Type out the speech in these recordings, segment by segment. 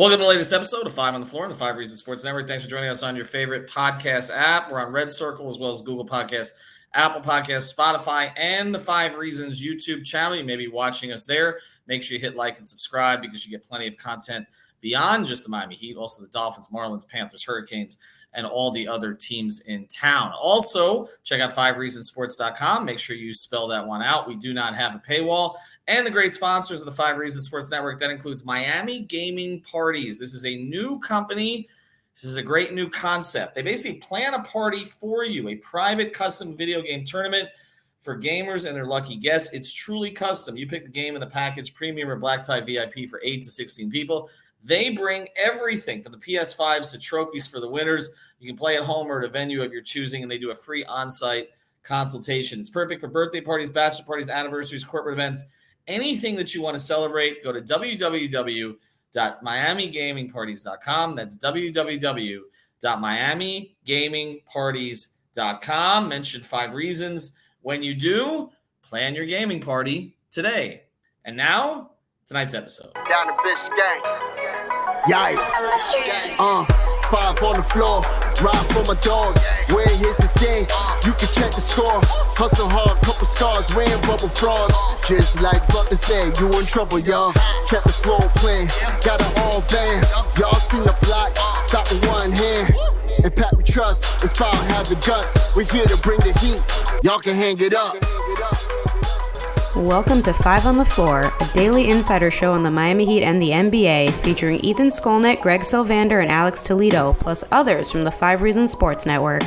Welcome to the latest episode of 5 on the Floor on the 5 Reasons Sports Network. Thanks for joining us on your favorite podcast app. We're on Red Circle as well as Google Podcasts, Apple Podcasts, Spotify, and the 5 Reasons YouTube channel. You may be watching us there. Make sure you hit like and subscribe because you get plenty of content beyond just the Miami Heat, also the Dolphins, Marlins, Panthers, Hurricanes, and all the other teams in town. Also, check out 5reasonsports.com. Make sure you spell that one out. We do not have a paywall. And the great sponsors of the 5 Reasons Sports Network, that includes Miami Gaming Parties. This is a new company. This is a great new concept. They basically plan a party for you, a private custom video game tournament for gamers and their lucky guests. It's truly custom. You pick the game in the package, premium or black tie VIP for 8 to 16 people. They bring everything from the PS5s to trophies for the winners. You can play at home or at a venue of your choosing, and they do a free on-site consultation. It's perfect for birthday parties, bachelor parties, anniversaries, corporate events, anything that you want to celebrate. Go to www.miamigamingparties.com. That's www.miamigamingparties.com. Mention 5 Reasons. When you do, plan your gaming party today. And now, tonight's episode. Down to Biscayne. Yikes. 5 on the floor. Ride for my dogs. Where here's the thing. You can check the score. Hustle hard, couple scars, wearing bubble frogs. Just like Butler said, you in trouble, y'all. Kept the flow playing. Got it all band. Y'all seen the block. Stop with one hand. And Pat we trust. It's power, have the guts. We're here to bring the heat. Y'all can hang it up. Welcome to 5 on the Floor, a daily insider show on the Miami Heat and the NBA, featuring Ethan Skolnick, Greg Sylvander, and Alex Toledo, plus others from the 5 Reasons Sports Network.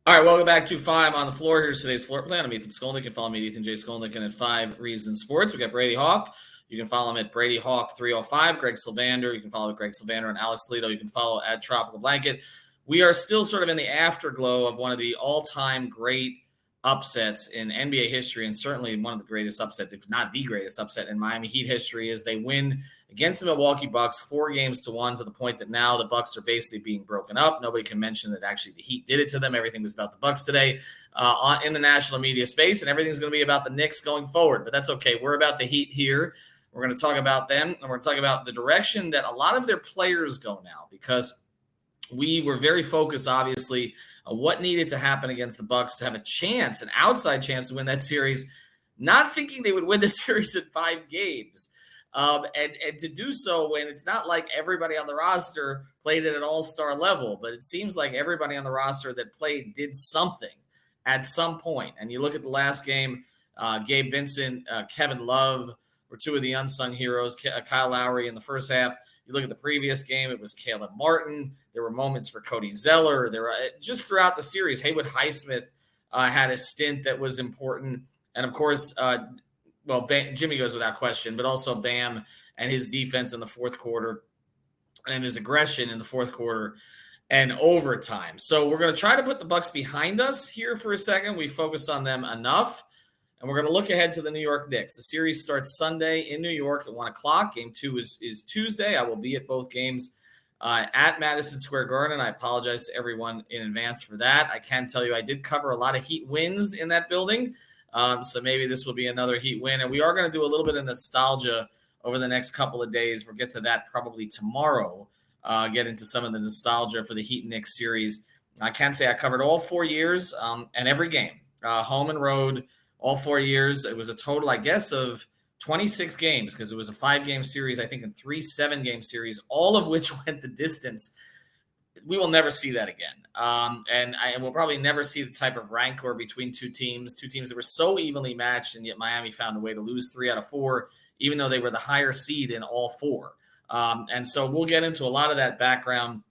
All right, welcome back to 5 on the Floor. Here's today's floor plan. I'm Ethan Skolnick. You can follow me at Ethan J. Skolnick and at 5 Reasons Sports. We got Brady Hawk. You can follow him at Brady Hawk 305. Greg Sylvander. You can follow Greg Sylvander and Alex Toledo. You can follow at Tropical Blanket. We are still sort of in the afterglow of one of the all-time great upsets in NBA history, and certainly one of the greatest upsets, if not the greatest upset in Miami Heat history, is they win against the Milwaukee Bucks 4-1 to the point that now the Bucks are basically being broken up. Nobody can mention that actually the Heat did it to them. Everything was about the Bucks today in the national media space, and everything's going to be about the Knicks going forward, but that's okay. We're about the Heat here. We're going to talk about them, and we're going to talk about the direction that a lot of their players go now, because we were very focused, obviously, on what needed to happen against the Bucks to have a chance, an outside chance to win that series, not thinking they would win the series in 5 games. And to do so when it's not like everybody on the roster played at an all-star level, but it seems like everybody on the roster that played did something at some point. And you look at the last game, Gabe Vincent, Kevin Love were two of the unsung heroes, Kyle Lowry in the first half. You look at the previous game, it was Caleb Martin. There were moments for Cody Zeller. There were just throughout the series, Haywood Highsmith had a stint that was important. And, of course, Jimmy goes without question, but also Bam and his defense in the fourth quarter and his aggression in the fourth quarter and overtime. So we're going to try to put the Bucks behind us here for a second. We focus on them enough. And we're going to look ahead to the New York Knicks. The series starts Sunday in New York at 1 o'clock. Game 2 is Tuesday. I will be at both games at Madison Square Garden. I apologize to everyone in advance for that. I can tell you I did cover a lot of Heat wins in that building. So maybe this will be another Heat win. And we are going to do a little bit of nostalgia over the next couple of days. We'll get to that probably tomorrow, get into some of the nostalgia for the Heat-Knicks series. I can say I covered all 4 years and every game, home and road, all 4 years. It was a total, I guess, of 26 games because it was a 5-game series, I think, and 3 7-game series, all of which went the distance. We will never see that again. And we'll probably never see the type of rancor between two teams that were so evenly matched, and yet Miami found a way to lose 3 out of 4, even though they were the higher seed in all 4. And so we'll get into a lot of that background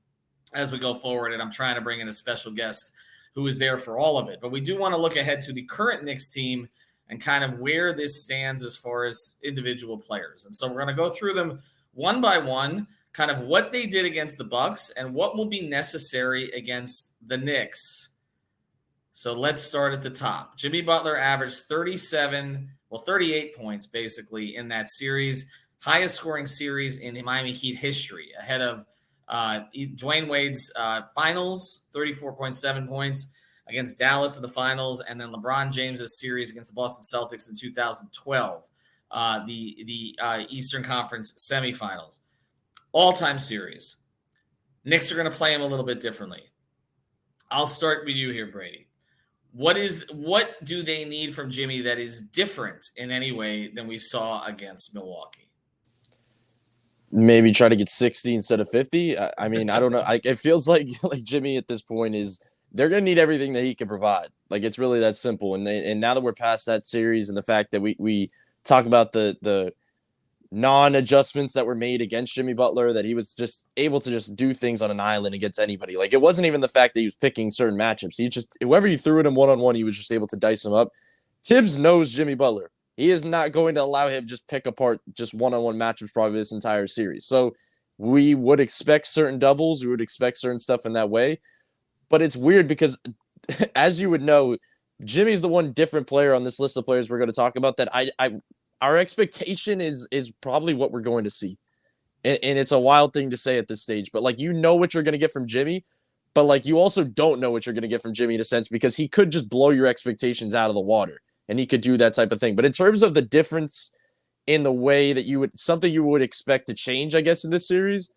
as we go forward, and I'm trying to bring in a special guest who is there for all of it. But we do want to look ahead to the current Knicks team and kind of where this stands as far as individual players. And so we're going to go through them one by one, kind of what they did against the Bucks and what will be necessary against the Knicks. So let's start at the top. Jimmy Butler averaged 38 points basically in that series, highest scoring series in Miami Heat history, ahead of Dwayne Wade's finals, 34.7 points against Dallas in the finals, and then LeBron James's series against the Boston Celtics in 2012, the Eastern Conference semifinals. All-time series. Knicks are going to play him a little bit differently. I'll start with you here, Brady. What do they need from Jimmy that is different in any way than we saw against Milwaukee? Maybe try to get 60 instead of 50. I mean, I don't know. It feels like Jimmy at this point they're going to need everything that he can provide. Like, it's really that simple. And now that we're past that series and the fact that we talk about the non-adjustments that were made against Jimmy Butler, that he was just able to just do things on an island against anybody. Like, it wasn't even the fact that he was picking certain matchups. He just, whoever you threw at him one-on-one, he was just able to dice him up. Tibbs knows Jimmy Butler. He is not going to allow him just pick apart just one-on-one matchups probably this entire series. So we would expect certain doubles. We would expect certain stuff in that way. But it's weird because, as you would know, Jimmy's the one different player on this list of players we're going to talk about that our expectation is probably what we're going to see. And it's a wild thing to say at this stage. But, like, you know what you're going to get from Jimmy. But, like, you also don't know what you're going to get from Jimmy in a sense because he could just blow your expectations out of the water. And he could do that type of thing. But in terms of the difference in the way that something you would expect to change, I guess, in this series,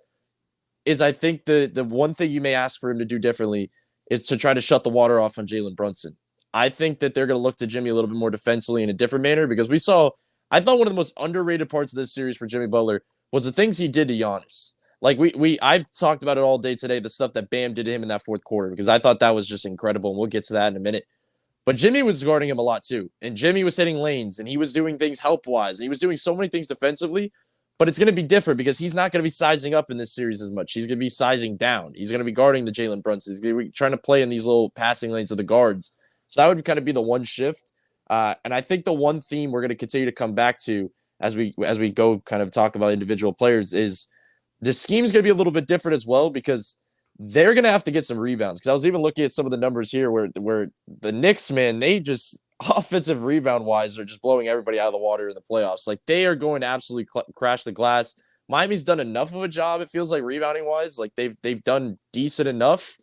is I think the one thing you may ask for him to do differently is to try to shut the water off on Jalen Brunson. I think that they're going to look to Jimmy a little bit more defensively in a different manner because I thought one of the most underrated parts of this series for Jimmy Butler was the things he did to Giannis. Like I've talked about it all day today, the stuff that Bam did to him in that fourth quarter, because I thought that was just incredible. And we'll get to that in a minute. But Jimmy was guarding him a lot too. And Jimmy was hitting lanes and he was doing things help-wise. And he was doing so many things defensively, but it's going to be different because he's not going to be sizing up in this series as much. He's going to be sizing down. He's going to be guarding the Jalen Brunson. He's going to be trying to play in these little passing lanes of the guards. So that would kind of be the one shift. And I think the one theme we're going to continue to come back to as we go kind of talk about individual players is the scheme is going to be a little bit different as well because they're going to have to get some rebounds. Because I was even looking at some of the numbers here where the Knicks, man, they just offensive rebound wise are just blowing everybody out of the water in the playoffs. Like, they are going to absolutely crash the glass. Miami's done enough of a job, it feels like, rebounding wise. Like, they've done decent enough.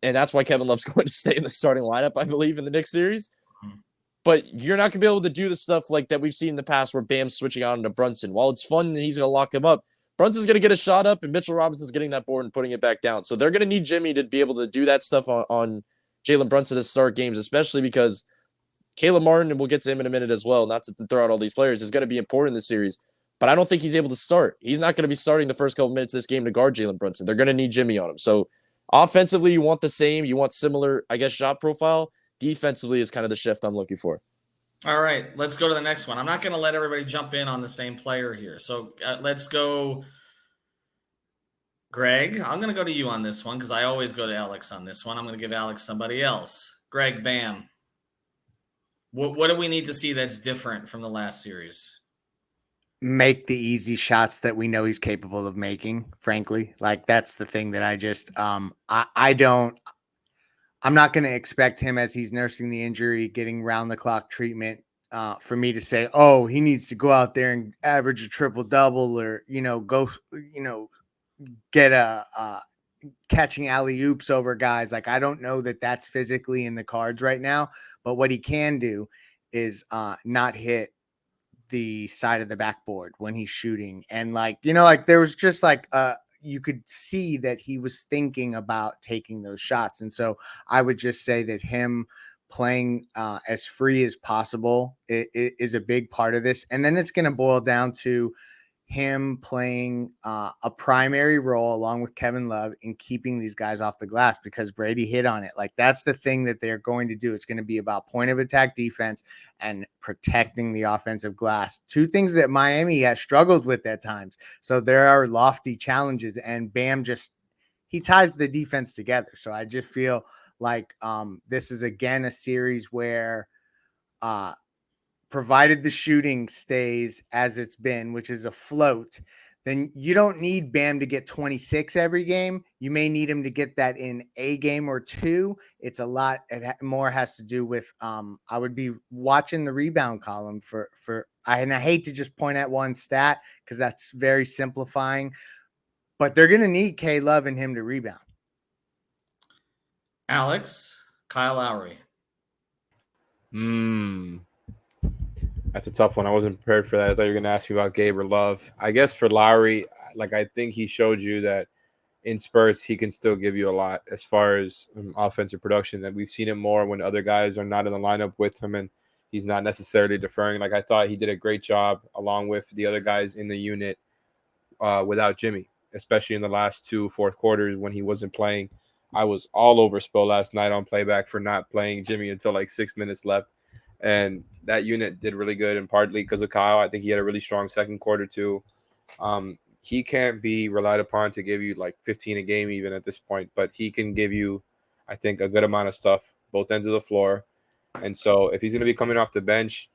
And that's why Kevin Love's going to stay in the starting lineup, I believe, in the Knicks series. But you're not going to be able to do the stuff like that we've seen in the past where Bam's switching out into Brunson. While it's fun and he's going to lock him up, Brunson's going to get a shot up and Mitchell Robinson's getting that board and putting it back down. So they're going to need Jimmy to be able to do that stuff on Jalen Brunson to start games, especially because Caleb Martin, and we'll get to him in a minute as well, not to throw out all these players, is going to be important in this series. But I don't think he's able to start. He's not going to be starting the first couple minutes of this game to guard Jalen Brunson. They're going to need Jimmy on him. So offensively, you want the same. You want similar, I guess, shot profile. Defensively is kind of the shift I'm looking for. All right, let's go to the next one. I'm not going to let everybody jump in on the same player here. So let's go, Greg. I'm going to go to you on this one because I always go to Alex on this one. I'm going to give Alex somebody else. Greg, Bam. What do we need to see that's different from the last series? Make the easy shots that we know he's capable of making, frankly. Like, that's the thing that I just I'm not going to expect him, as he's nursing the injury, getting round-the-clock treatment, for me to say, oh, he needs to go out there and average a triple-double or, get catching alley-oops over guys. Like, I don't know that that's physically in the cards right now, but what he can do is not hit the side of the backboard when he's shooting. And, there was just you could see that he was thinking about taking those shots. And so I would just say that him playing as free as possible is a big part of this. And then it's going to boil down to him playing a primary role along with Kevin Love in keeping these guys off the glass, because Brady hit on it. Like, that's the thing that they're going to do. It's going to be about point of attack defense and protecting the offensive glass. Two things that Miami has struggled with at times. So there are lofty challenges, and Bam he ties the defense together. So I just feel like this is, again, a series where provided the shooting stays as it's been, which is afloat, then you don't need Bam to get 26 every game. You may need him to get that in a game or two. It's a lot. More has to do with I would be watching the rebound column and I hate to just point at one stat because that's very simplifying, but they're going to need K Love and him to rebound. Alex, Kyle Lowry. That's a tough one. I wasn't prepared for that. I thought you were going to ask me about Gabe or Love. I guess for Lowry, like I think he showed you that in spurts he can still give you a lot as far as offensive production. That we've seen it more when other guys are not in the lineup with him and he's not necessarily deferring. Like I thought he did a great job along with the other guys in the unit without Jimmy, especially in the last 2 fourth quarters when he wasn't playing. I was all over Spo last night on playback for not playing Jimmy until like 6 minutes left. And that unit did really good, and partly because of Kyle. I think he had a really strong second quarter too. He can't be relied upon to give you like 15 a game even at this point, but he can give you, I think, a good amount of stuff, both ends of the floor. And so if he's going to be coming off the bench,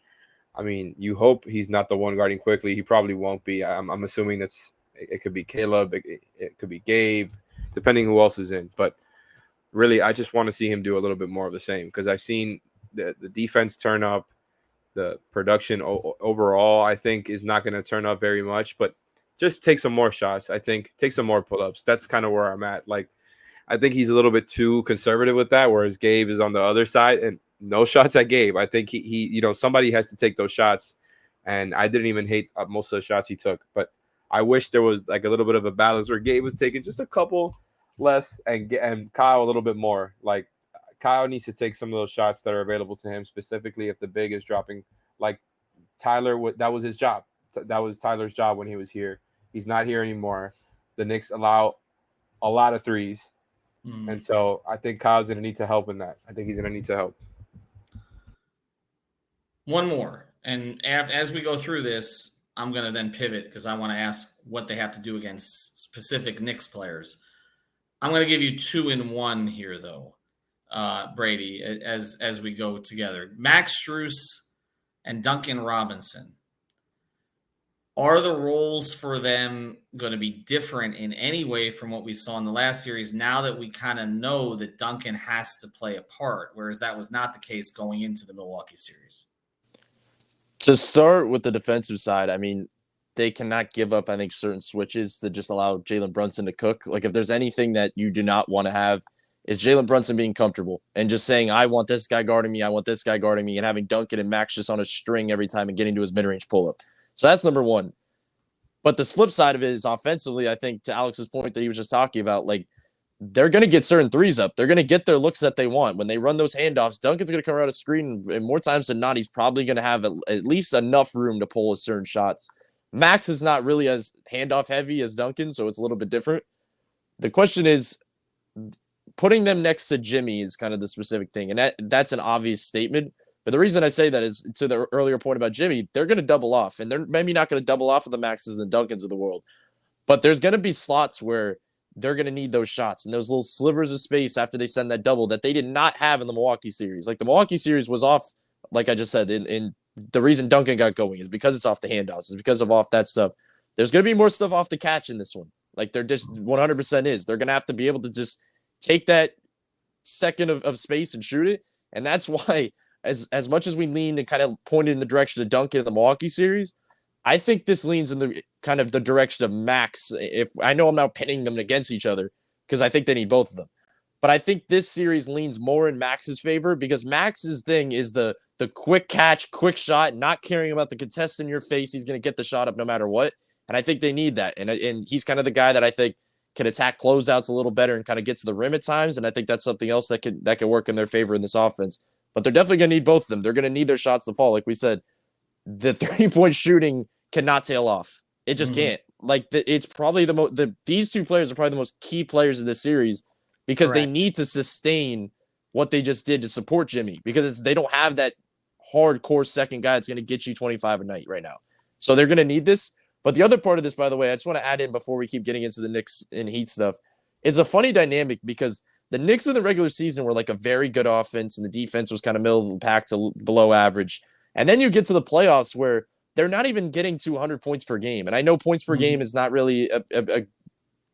I mean, you hope he's not the one guarding quickly. He probably won't be. I'm assuming it could be Caleb, it could be Gabe, depending who else is in. But really, I just want to see him do a little bit more of the same because I've seen the defense turn up. The production overall, I think, is not going to turn up very much, but just take some more shots. I think take some more pull-ups. That's kind of where I'm at. Like, I think he's a little bit too conservative with that, whereas Gabe is on the other side, and no shots at Gabe. I think he somebody has to take those shots, and I didn't even hate most of the shots he took, but I wish there was like a little bit of a balance where Gabe was taking just a couple less and Kyle a little bit more. Like, Kyle needs to take some of those shots that are available to him, specifically if the big is dropping. Like Tyler, that was his job. That was Tyler's job when he was here. He's not here anymore. The Knicks allow a lot of threes. And so I think Kyle's going to need to help in that. I think he's going to need to help. One more. And as we go through this, I'm going to then pivot because I want to ask what they have to do against specific Knicks players. I'm going to give you 2-in-1 here, though. Brady, as we go together. Max Strus and Duncan Robinson. Are the roles for them going to be different in any way from what we saw in the last series now that we kind of know that Duncan has to play a part, whereas that was not the case going into the Milwaukee series? To start with the defensive side, I mean, they cannot give up, I think, certain switches to just allow Jalen Brunson to cook. Like, if there's anything that you do not want to have, is Jalen Brunson being comfortable and just saying, I want this guy guarding me, I want this guy guarding me, and having Duncan and Max just on a string every time and getting to his mid-range pull-up. So that's number one. But the flip side of it is offensively, I think, to Alex's point that he was just talking about, like, they're going to get certain threes up. They're going to get their looks that they want. When they run those handoffs, Duncan's going to come around a screen, and more times than not, he's probably going to have at least enough room to pull certain shots. Max is not really as handoff heavy as Duncan, so it's a little bit different. The question is, putting them next to Jimmy is kind of the specific thing, and that's an obvious statement. But the reason I say that is, to the earlier point about Jimmy, they're going to double off, and they're maybe not going to double off with the Maxes and Duncans of the world. But there's going to be slots where they're going to need those shots and those little slivers of space after they send that double that they did not have in the Milwaukee series. Like, the Milwaukee series was off, like I just said, in the reason Duncan got going is because it's off the handoffs. It's because of off that stuff. There's going to be more stuff off the catch in this one. Like, they're just 100% is. They're going to have to be able to just take that second of space and shoot it. And that's why, as much as we lean and kind of pointed in the direction of Duncan in the Milwaukee series, I think this leans in the kind of the direction of Max. If I know I'm now pinning them against each other because I think they need both of them. But I think this series leans more in Max's favor because Max's thing is the quick catch, quick shot, not caring about the contest in your face. He's going to get the shot up no matter what. And I think they need that. And he's kind of the guy that I think can attack closeouts a little better and kind of get to the rim at times. And I think that's something else that could work in their favor in this offense. But they're definitely going to need both of them. They're going to need their shots to fall. Like we said, the 3-point shooting cannot tail off. It just can't. Like, it's probably these two players are probably the most key players in this series because they need to sustain what they just did to support Jimmy because they don't have that hardcore second guy that's going to get you 25 a night right now. So they're going to need this. But the other part of this, by the way, I just want to add in before we keep getting into the Knicks and Heat stuff. It's a funny dynamic because the Knicks in the regular season were like a very good offense and the defense was kind of middle of the pack to below average. And then you get to the playoffs where they're not even getting to 100 points per game. And I know points per game is not really a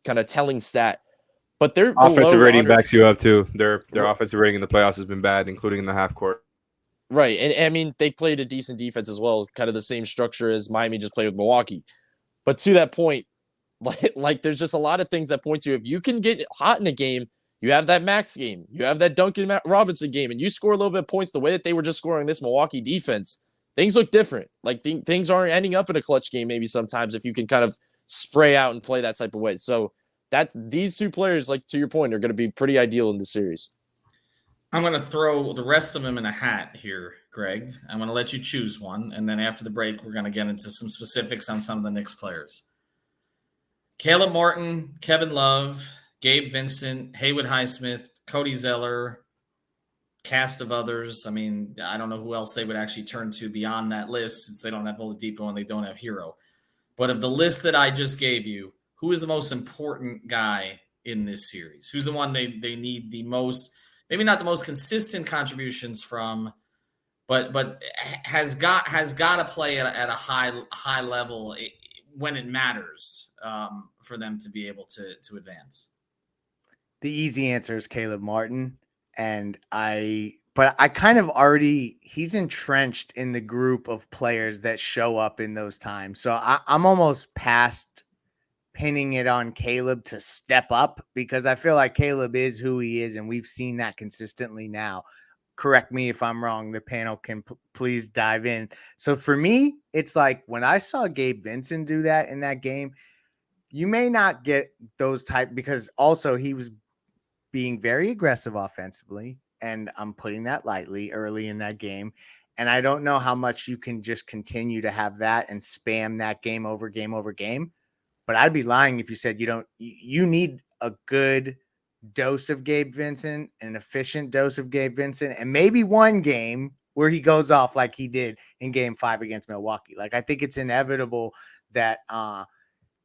kind of telling stat, but their offensive rating backs you up too. Their offensive rating in the playoffs has been bad, including in the half court. Right. And I mean, they played a decent defense as well, kind of the same structure as Miami just played with Milwaukee. But to that point, like there's just a lot of things that point to if you can get hot in a game, you have that Max game, you have that Duncan Robinson game, and you score a little bit of points the way that they were just scoring this Milwaukee defense, things look different. Like things aren't ending up in a clutch game maybe sometimes if you can kind of spray out and play that type of way. So that these two players, like to your point, are going to be pretty ideal in the series. I'm going to throw the rest of them in a hat here, Greg. I'm going to let you choose one. And then after the break, we're going to get into some specifics on some of the Knicks players. Caleb Martin, Kevin Love, Gabe Vincent, Haywood Highsmith, Cody Zeller, cast of others. I mean, I don't know who else they would actually turn to beyond that list since they don't have Oladipo and they don't have Hero. But of the list that I just gave you, who is the most important guy in this series? Who's the one they need the most, maybe not the most consistent contributions from, but has got to play at a high level when it matters for them to be able to advance? The easy answer is Caleb Martin. And I kind of already, he's entrenched in the group of players that show up in those times. So I'm almost past pinning it on Caleb to step up, because I feel like Caleb is who he is. And we've seen that consistently now. Correct me if I'm wrong. The panel can please dive in. So for me, it's like when I saw Gabe Vincent do that in that game, you may not get those type, because also he was being very aggressive offensively, and I'm putting that lightly early in that game. And I don't know how much you can just continue to have that and spam that game over game. But I'd be lying if you said you need a good dose of Gabe Vincent, an efficient dose of Gabe Vincent, and maybe one game where he goes off like he did in game 5 against Milwaukee. Like, I think it's inevitable that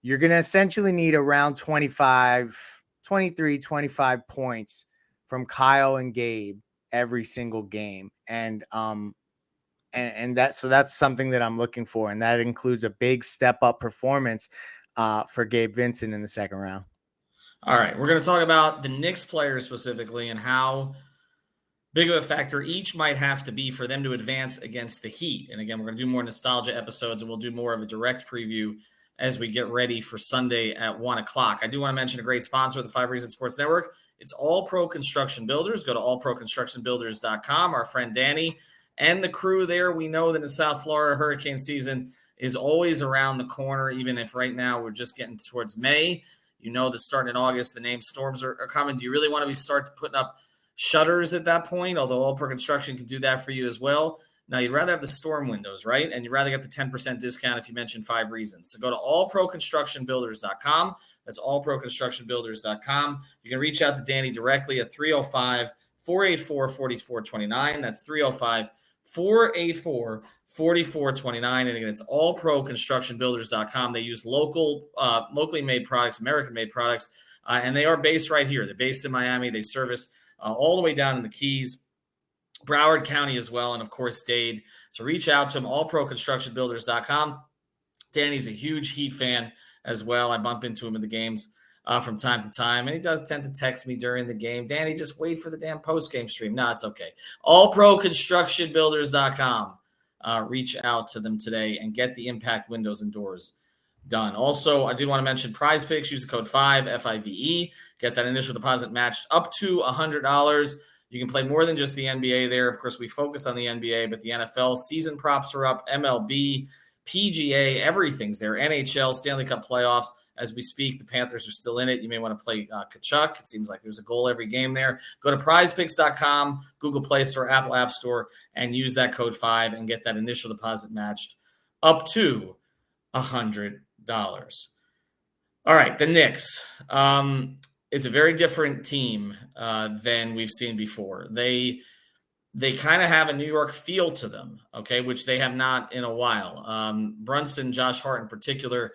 you're going to essentially need around 23, 25 points from Kyle and Gabe every single game. And that's something that I'm looking for. And that includes a big step up performance for Gabe Vincent in the second round. All right. We're going to talk about the Knicks players specifically and how big of a factor each might have to be for them to advance against the Heat. And again, we're going to do more nostalgia episodes, and we'll do more of a direct preview as we get ready for Sunday at 1:00. I do want to mention a great sponsor of the 5 Reasons Sports Network. It's All Pro Construction Builders. Go to allproconstructionbuilders.com. Our friend Danny and the crew there, we know that in South Florida, hurricane season is always around the corner, even if right now we're just getting towards May. You know that starting in August, the named storms are coming. Do you really want to start putting up shutters at that point? Although All Pro Construction can do that for you as well. Now, you'd rather have the storm windows, right? And you'd rather get the 10% discount if you mention 5 Reasons. So go to allproconstructionbuilders.com. That's allproconstructionbuilders.com. You can reach out to Danny directly at 305-484-4429. That's 305-484-4429. And again, it's allproconstructionbuilders.com. They use locally made products, American-made products, and they are based right here. They're based in Miami. They service all the way down in the Keys, Broward County as well, and of course Dade. So reach out to them, allproconstructionbuilders.com. Danny's a huge Heat fan as well. I bump into him in the games from time to time, and he does tend to text me during the game. Danny, just wait for the damn post-game stream. No, it's okay. allproconstructionbuilders.com. Reach out to them today and get the impact windows and doors done. Also, I did want to mention Prize Picks. Use the code 5, FIVE. Get that initial deposit matched up to $100. You can play more than just the NBA there. Of course, we focus on the NBA, but the NFL season props are up, MLB, PGA, everything's there. NHL, Stanley Cup playoffs. As we speak, the Panthers are still in it. You may want to play Kachuk. It seems like there's a goal every game there. Go to prizepicks.com, Google Play Store, Apple App Store, and use that code 5 and get that initial deposit matched up to $100. All right, the Knicks. It's a very different team than we've seen before. They kind of have a New York feel to them, okay, which they have not in a while. Brunson, Josh Hart in particular,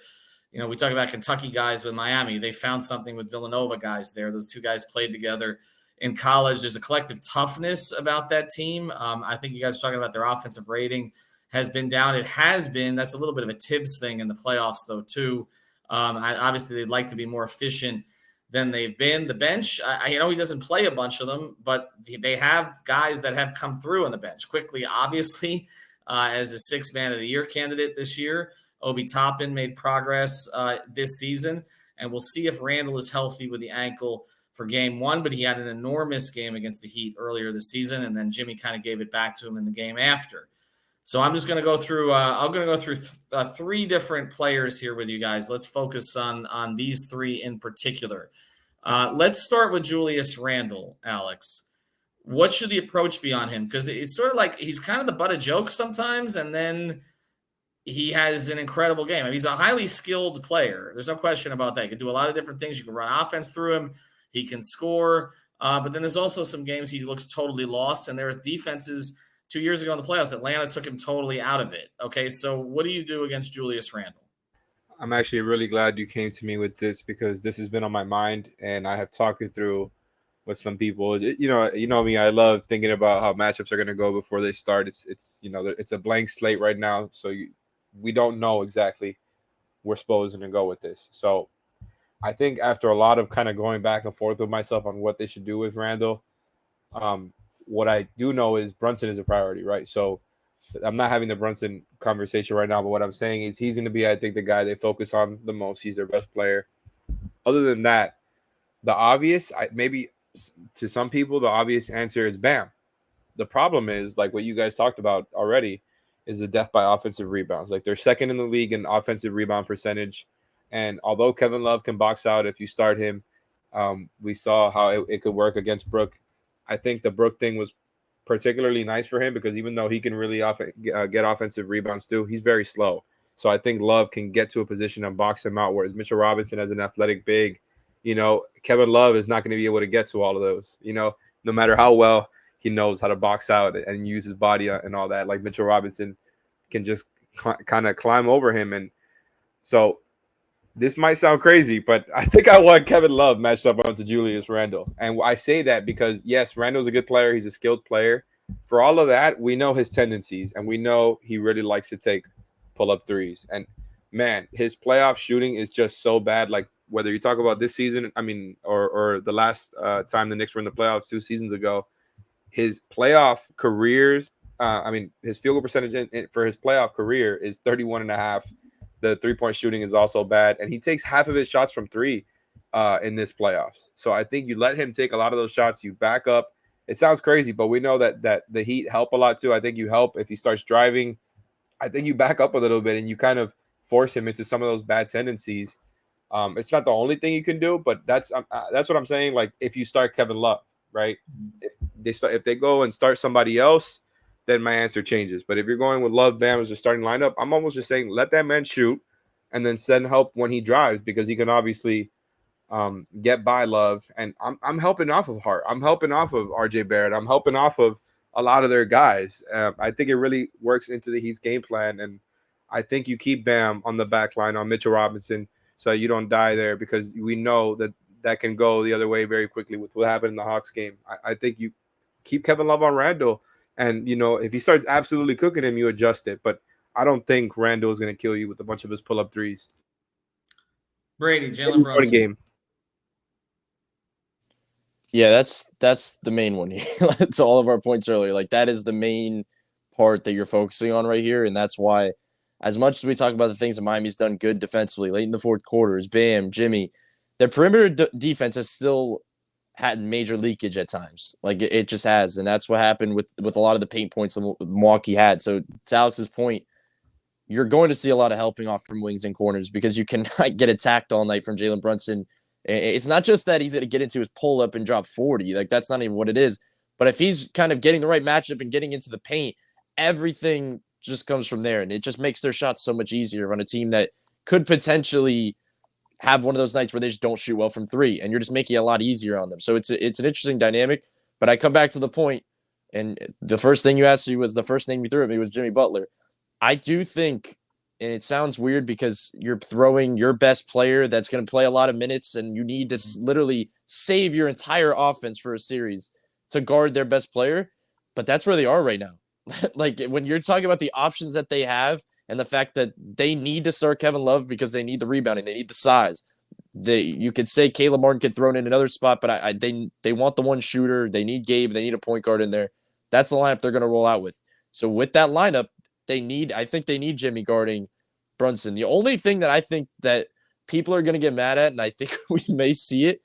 we talk about Kentucky guys with Miami. They found something with Villanova guys there. Those two guys played together in college. There's a collective toughness about that team. I think you guys are talking about their offensive rating has been down. It has been. That's a little bit of a Tibbs thing in the playoffs, though, too. Obviously, they'd like to be more efficient than they've been. The bench, he doesn't play a bunch of them, but they have guys that have come through on the bench quickly, obviously, as a 6th man of the year candidate this year. Obi Toppin made progress this season, and we'll see if Randle is healthy with the ankle for game 1, but he had an enormous game against the Heat earlier this season, and then Jimmy kind of gave it back to him in the game after. So I'm just going to go through. I'm going to go through three different players here with you guys. Let's focus on these three in particular. Let's start with Julius Randle, Alex. What should the approach be on him? Because it's sort of like he's kind of the butt of jokes sometimes, and then he has an incredible game. I mean, he's a highly skilled player. There's no question about that. He can do a lot of different things. You can run offense through him. He can score. But then there's also some games he looks totally lost, and there's defenses 2 years ago in the playoffs. Atlanta took him totally out of it. Okay, so what do you do against Julius Randle? I'm actually really glad you came to me with this because this has been on my mind, and I have talked it through with some people. You know me. I love thinking about how matchups are going to go before they start. It's a blank slate right now, so we don't know exactly we're supposed to go with this. So I think after a lot of kind of going back and forth with myself on what they should do with Randle, what I do know is Brunson is a priority, right? So I'm not having the Brunson conversation right now, but what I'm saying is he's going to be, I think, the guy they focus on the most. He's their best player. Other than that, the obvious, maybe to some people, the obvious answer is Bam. The problem is, like what you guys talked about already, is the death by offensive rebounds. Like they're second in the league in offensive rebound percentage. And although Kevin Love can box out if you start him, we saw how it could work against Brook. I think the Brook thing was particularly nice for him because even though he can really get offensive rebounds too, he's very slow. So I think Love can get to a position and box him out, whereas Mitchell Robinson as an athletic big, Kevin Love is not going to be able to get to all of those, no matter how well he knows how to box out and use his body and all that. Like Mitchell Robinson can just kind of climb over him. And so this might sound crazy, but I think I want Kevin Love matched up onto Julius Randle. And I say that because, yes, Randle's a good player. He's a skilled player. For all of that, we know his tendencies, and we know he really likes to take pull-up threes. And, man, his playoff shooting is just so bad. Like, whether you talk about this season, or the last time the Knicks were in the playoffs 2 seasons ago, his playoff careers, his field goal percentage for his playoff career is 31.5. The three-point shooting is also bad, and he takes half of his shots from three in this playoffs. So I think you let him take a lot of those shots. You back up. It sounds crazy, but we know that the Heat help a lot too. I think you help if he starts driving. I think you back up a little bit and you kind of force him into some of those bad tendencies. It's not the only thing you can do, but that's what I'm saying. Like if you start Kevin Love, right? If they go and start somebody else, then my answer changes. But if you're going with Love, Bam as the starting lineup, I'm almost just saying let that man shoot and then send help when he drives because he can obviously get by Love. And I'm helping off of Hart. I'm helping off of RJ Barrett. I'm helping off of a lot of their guys. I think it really works into the Heat's game plan. And I think you keep Bam on the back line on Mitchell Robinson so you don't die there because we know that can go the other way very quickly with what happened in the Hawks game. I think you keep Kevin Love on Randle. And, if he starts absolutely cooking him, you adjust it. But I don't think Randle is going to kill you with a bunch of his pull-up threes. Brady, Jalen Brunson. Game. Yeah, that's the main one here. To all of our points earlier. Like, that is the main part that you're focusing on right here. And that's why, as much as we talk about the things that Miami's done good defensively, late in the fourth quarter, is Bam, Jimmy, their perimeter defense has still had major leakage at times. Like it just has. And that's what happened with a lot of the paint points that Milwaukee had. So to Alex's point, you're going to see a lot of helping off from wings and corners because you cannot get attacked all night from Jalen Brunson. It's not just that he's going to get into his pull-up and drop 40. Like that's not even what it is. But if he's kind of getting the right matchup and getting into the paint, everything just comes from there. And it just makes their shots so much easier on a team that could potentially have one of those nights where they just don't shoot well from three, and you're just making it a lot easier on them. So it's an interesting dynamic, but I come back to the point, and the first thing you asked me was the first name you threw at me was Jimmy Butler. I do think, and it sounds weird because you're throwing your best player that's going to play a lot of minutes, and you need to literally save your entire offense for a series to guard their best player, but that's where they are right now. Like when you're talking about the options that they have, and the fact that they need to start Kevin Love because they need the rebounding, they need the size. You could say Caleb Martin get thrown in another spot, but they want the one shooter. They need Gabe. They need a point guard in there. That's the lineup they're going to roll out with. So with that lineup, I think they need Jimmy guarding Brunson. The only thing that I think that people are going to get mad at, and I think we may see it,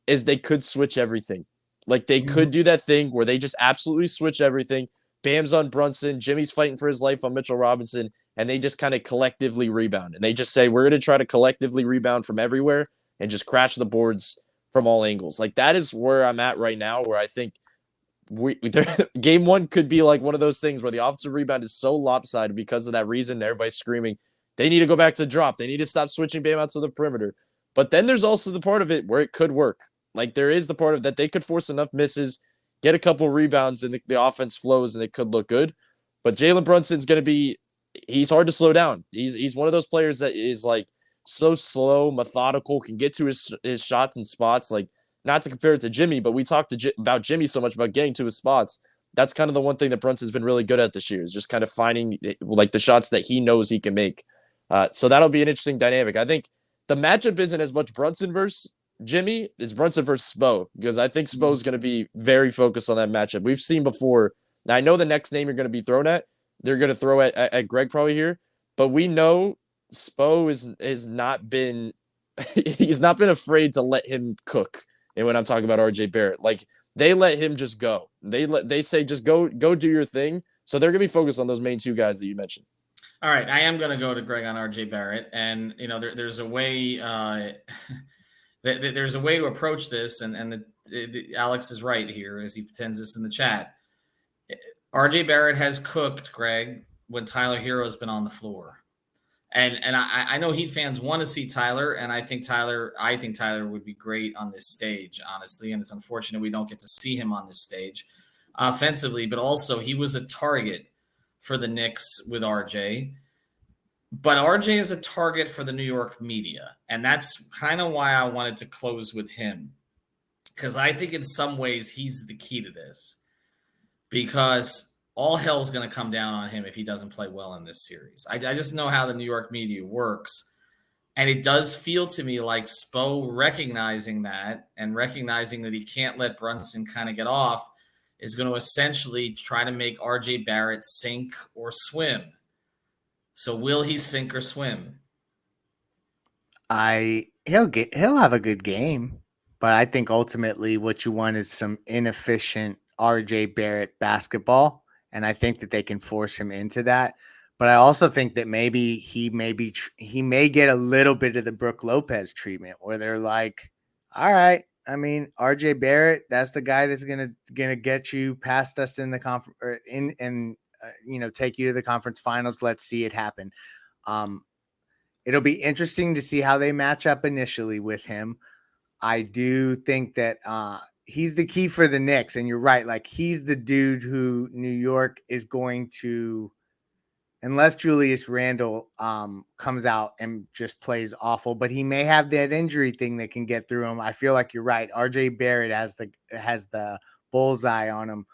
is they could switch everything. Like they could do that thing where they just absolutely switch everything. Bam's on Brunson, Jimmy's fighting for his life on Mitchell Robinson, and they just kind of collectively rebound. And they just say, we're going to try to collectively rebound from everywhere and just crash the boards from all angles. Like, that is where I'm at right now, where I think game one could be like one of those things where the offensive rebound is so lopsided because of that reason. Everybody's screaming, they need to go back to drop. They need to stop switching Bam out to the perimeter. But then there's also the part of it where it could work. Like, there is the part of that they could force enough misses, get a couple rebounds, and the offense flows, and it could look good. But Jalen Brunson's going to be – he's hard to slow down. He's one of those players that is, like, so slow, methodical, can get to his shots and spots. Like, not to compare it to Jimmy, but we talked about Jimmy so much about getting to his spots. That's kind of the one thing that Brunson's been really good at this year, is just kind of finding, like, the shots that he knows he can make. So that'll be an interesting dynamic. I think the matchup isn't as much Brunson versus Jimmy, it's Brunson versus Spo, because I think Spo is going to be very focused on that matchup. We've seen before. Now, I know the next name you're going to be thrown at, they're going to throw at Greg probably here, but we know Spo is not been he's not been afraid to let him cook. And when I'm talking about RJ Barrett, like, they let him just go. They say just go do your thing. So they're going to be focused on those main two guys that you mentioned. All right, I am going to go to Greg on RJ Barrett, and there's a way there's a way to approach this, and Alex is right here as he pretends this in the chat. RJ Barrett has cooked, Greg, when Tyler Hero's been on the floor, and I know Heat fans want to see Tyler, and I think Tyler would be great on this stage, honestly, and it's unfortunate we don't get to see him on this stage offensively, but also he was a target for the Knicks with RJ. But RJ is a target for the New York media, and that's kind of why I wanted to close with him, because I think in some ways he's the key to this, because all hell's going to come down on him if he doesn't play well in this series. I just know how the New York media works, and it does feel to me like Spo recognizing that and recognizing that he can't let Brunson kind of get off is going to essentially try to make RJ Barrett sink or swim. So will he sink or swim? He'll have a good game, but I think ultimately what you want is some inefficient RJ Barrett basketball, and I think that they can force him into that. But I also think that maybe he may get a little bit of the Brook Lopez treatment, where they're like, all right, I mean, RJ Barrett, that's the guy that's gonna get you past us in the conference, or take you to the conference finals. Let's see it happen. It'll be interesting to see how they match up initially with him. I do think that he's the key for the Knicks, and you're right. Like, he's the dude who New York is going to, unless Julius Randle comes out and just plays awful, but he may have that injury thing that can get through him. I feel like you're right. RJ Barrett has the bullseye on him.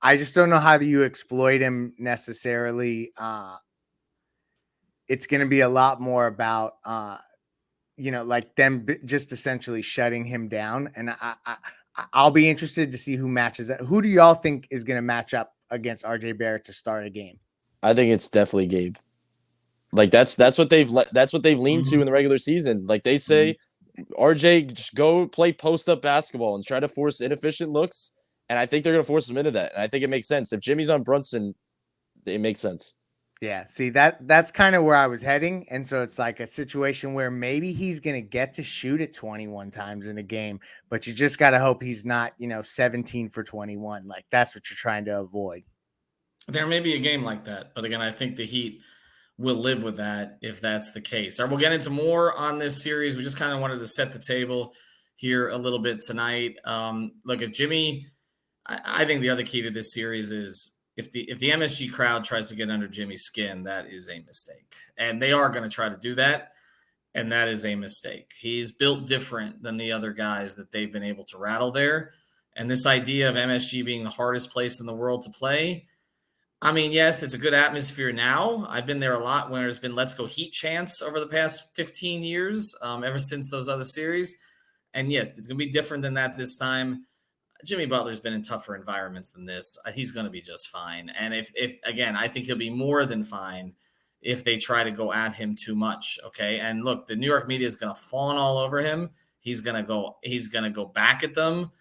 I just don't know how you exploit him necessarily. It's going to be a lot more about, like them just essentially shutting him down. And I'll be interested to see who matches that. Who do y'all think is going to match up against RJ Barrett to start a game? I think it's definitely Gabe. Like, that's what they've leaned to in the regular season. Like, they say, RJ, just go play post up basketball and try to force inefficient looks. And I think they're going to force him into that. And I think it makes sense. If Jimmy's on Brunson, it makes sense. Yeah, see, that's kind of where I was heading. And so it's like a situation where maybe he's going to get to shoot it 21 times in a game, but you just got to hope he's not, 17 for 21. Like, that's what you're trying to avoid. There may be a game like that. But again, I think the Heat will live with that if that's the case. All right, we'll get into more on this series. We just kind of wanted to set the table here a little bit tonight. Look, if Jimmy... I think the other key to this series is if the MSG crowd tries to get under Jimmy's skin, that is a mistake. And they are going to try to do that, and that is a mistake. He's built different than the other guys that they've been able to rattle there. And this idea of MSG being the hardest place in the world to play, I mean, yes, it's a good atmosphere now. I've been there a lot when there's been Let's Go Heat chants over the past 15 years, ever since those other series. And yes, it's going to be different than that this time. Jimmy Butler's been in tougher environments than this. He's going to be just fine. And if again, I think he'll be more than fine if they try to go at him too much. Okay. And look, the New York media is going to fawn all over him. He's going to go back at them.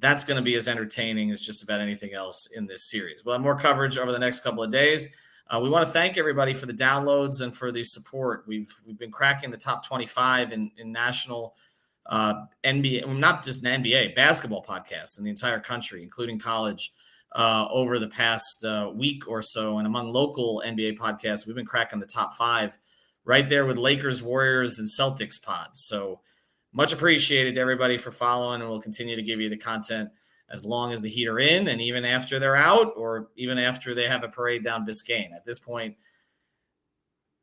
that's going to be as entertaining as just about anything else in this series. We'll have more coverage over the next couple of days. We want to thank everybody for the downloads and for the support. We've been cracking the top 25 in national NBA, not just an NBA, basketball podcasts in the entire country, including college, over the past week or so. And among local NBA podcasts, we've been cracking the top 5 right there with Lakers, Warriors, and Celtics pods. So much appreciated to everybody for following, and we'll continue to give you the content as long as the Heat are in and even after they're out or even after they have a parade down Biscayne. At this point,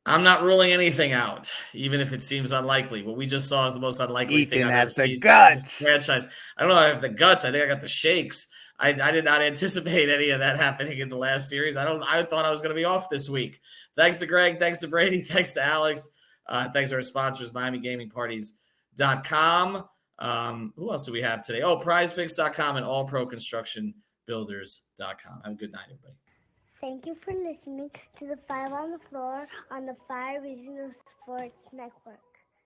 I'm not ruling anything out, even if it seems unlikely. What we just saw is the most unlikely thing I've ever seen. Guts. Franchise. I don't know if I have the guts. I think I got the shakes. I did not anticipate any of that happening in the last series. I thought I was going to be off this week. Thanks to Greg. Thanks to Brady. Thanks to Alex. Thanks to our sponsors, MiamiGamingParties.com. Who else do we have today? PrizePicks.com and AllProConstructionBuilders.com. Have a good night, everybody. Thank you for listening to the 5 on the Floor on the 5 Regional Sports Network.